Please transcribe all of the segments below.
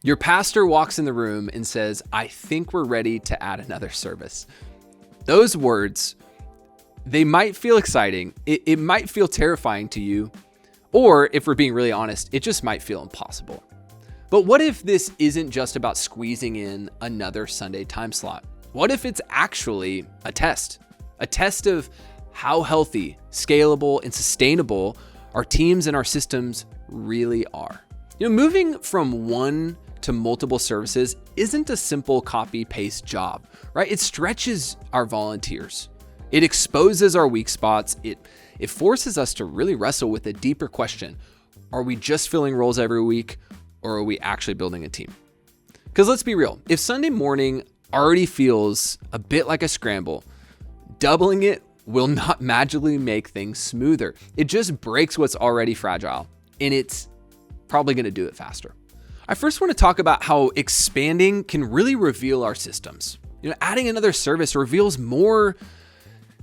Your pastor walks in the room and says, "I think we're ready to add another service." Those words, they might feel exciting. It might feel terrifying to you. Or if we're being really honest, it just might feel impossible. But what if this isn't just about squeezing in another Sunday time slot? What if it's actually a test of how healthy, scalable, and sustainable our teams and our systems really are? Moving from one to multiple services isn't a simple copy-paste job, right? It stretches our volunteers. It exposes our weak spots. It forces us to really wrestle with a deeper question. Are we just filling roles every week, or are we actually building a team? Because let's be real, if Sunday morning already feels a bit like a scramble, doubling it will not magically make things smoother. It just breaks what's already fragile, and it's probably going to do it faster. I first want to talk about how expanding can really reveal our systems. Adding another service reveals more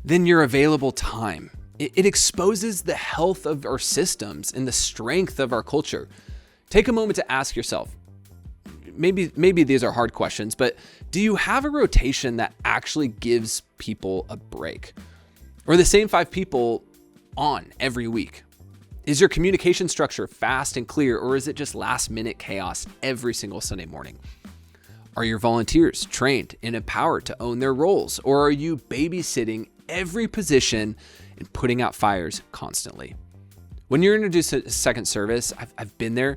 than your available time. It exposes the health of our systems and the strength of our culture. Take a moment to ask yourself, maybe these are hard questions, but do you have a rotation that actually gives people a break? Or the same 5 people on every week? Is your communication structure fast and clear, or is it just last minute chaos every single Sunday morning? Are your volunteers trained and empowered to own their roles, or are you babysitting every position and putting out fires constantly? When you're introduced to a second service, I've been there.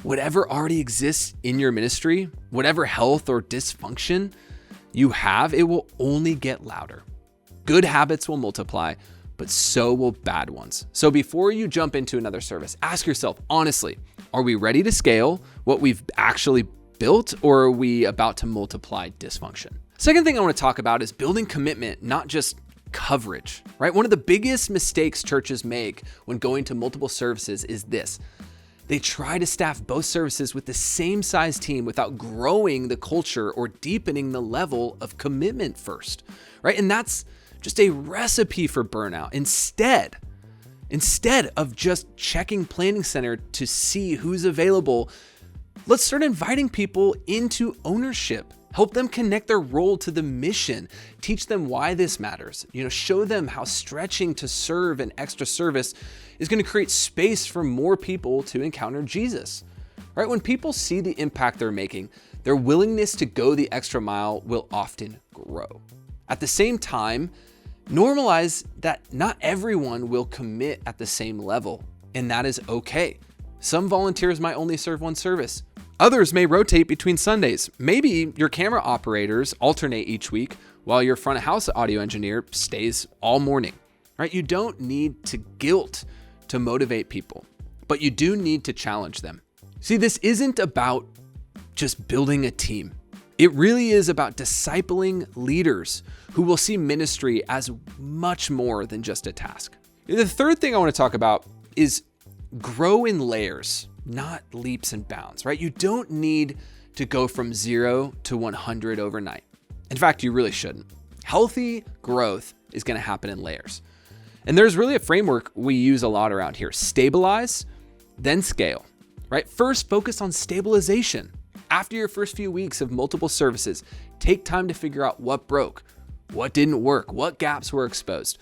Whatever already exists in your ministry, whatever health or dysfunction you have, it will only get louder. Good habits will multiply, but so will bad ones. So before you jump into another service, ask yourself, honestly, are we ready to scale what we've actually built, or are we about to multiply dysfunction? Second thing I want to talk about is building commitment, not just coverage, right? One of the biggest mistakes churches make when going to multiple services is this. They try to staff both services with the same size team without growing the culture or deepening the level of commitment first, right? And that's just a recipe for burnout. Instead of just checking Planning Center to see who's available, let's start inviting people into ownership. Help them connect their role to the mission. Teach them why this matters. Show them how stretching to serve an extra service is going to create space for more people to encounter Jesus. Right? When people see the impact they're making, their willingness to go the extra mile will often grow. At the same time, normalize that not everyone will commit at the same level, and that is okay. Some volunteers might only serve one service. Others may rotate between Sundays. Maybe your camera operators alternate each week while your front of house audio engineer stays all morning, right? You don't need to guilt to motivate people, but you do need to challenge them. See, this isn't about just building a team. It really is about discipling leaders who will see ministry as much more than just a task. The third thing I want to talk about is grow in layers, not leaps and bounds, right? You don't need to go from 0 to 100 overnight. In fact, you really shouldn't. Healthy growth is going to happen in layers. And there's really a framework we use a lot around here. Stabilize, then scale, right? First, focus on stabilization. After your first few weeks of multiple services, take time to figure out what broke, what didn't work, what gaps were exposed,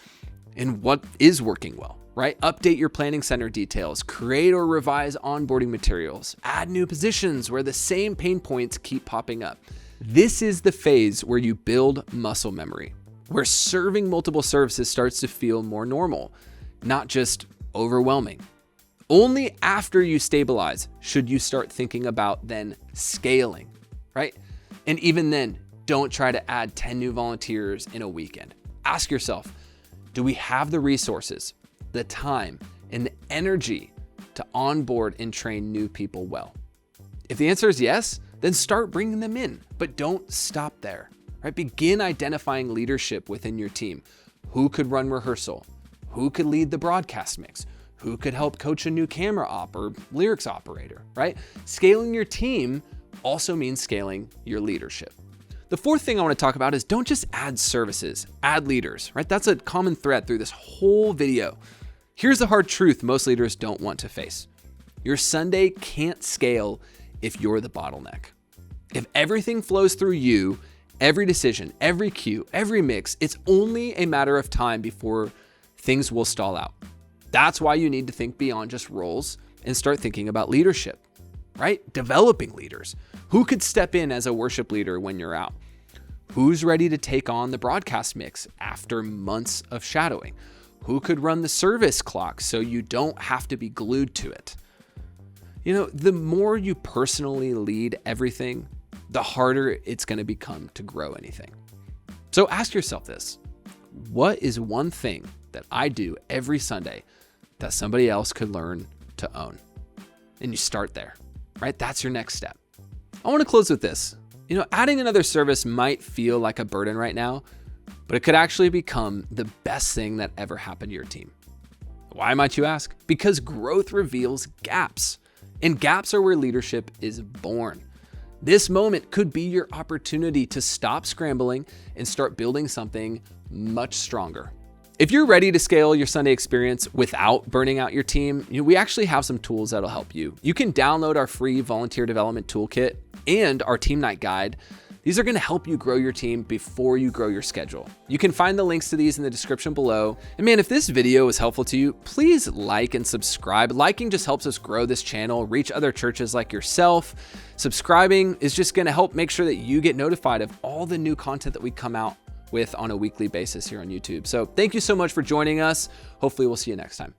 and what is working well. Right? Update your Planning Center details, create or revise onboarding materials, add new positions where the same pain points keep popping up. This is the phase where you build muscle memory, where serving multiple services starts to feel more normal, not just overwhelming. Only after you stabilize should you start thinking about then scaling, right? And even then, don't try to add 10 new volunteers in a weekend. Ask yourself, do we have the resources, the time, and the energy to onboard and train new people well? If the answer is yes, then start bringing them in, but don't stop there, right? Begin identifying leadership within your team. Who could run rehearsal? Who could lead the broadcast mix? Who could help coach a new camera op or lyrics operator, right? Scaling your team also means scaling your leadership. The fourth thing I want to talk about is don't just add services, add leaders, right? That's a common thread through this whole video. Here's the hard truth most leaders don't want to face. Your Sunday can't scale if you're the bottleneck. If everything flows through you, every decision, every cue, every mix, it's only a matter of time before things will stall out. That's why you need to think beyond just roles and start thinking about leadership, right? Developing leaders. Who could step in as a worship leader when you're out? Who's ready to take on the broadcast mix after months of shadowing? Who could run the service clock so you don't have to be glued to it? You know, the more you personally lead everything, the harder it's going to become to grow anything. So ask yourself this: what is one thing that I do every Sunday that somebody else could learn to own? And you start there, right? That's your next step. I want to close with this. You know, adding another service might feel like a burden right now, but it could actually become the best thing that ever happened to your team. Why, might you ask? Because growth reveals gaps, and gaps are where leadership is born. This moment could be your opportunity to stop scrambling and start building something much stronger. If you're ready to scale your Sunday experience without burning out your team, we actually have some tools that'll help you. You can download our free volunteer development toolkit and our team night guide. These are going to help you grow your team before you grow your schedule. You can find the links to these in the description below. And man, if this video was helpful to you, please like and subscribe. Liking just helps us grow this channel, reach other churches like yourself. Subscribing is just going to help make sure that you get notified of all the new content that we come out with on a weekly basis here on YouTube. So thank you so much for joining us. Hopefully we'll see you next time.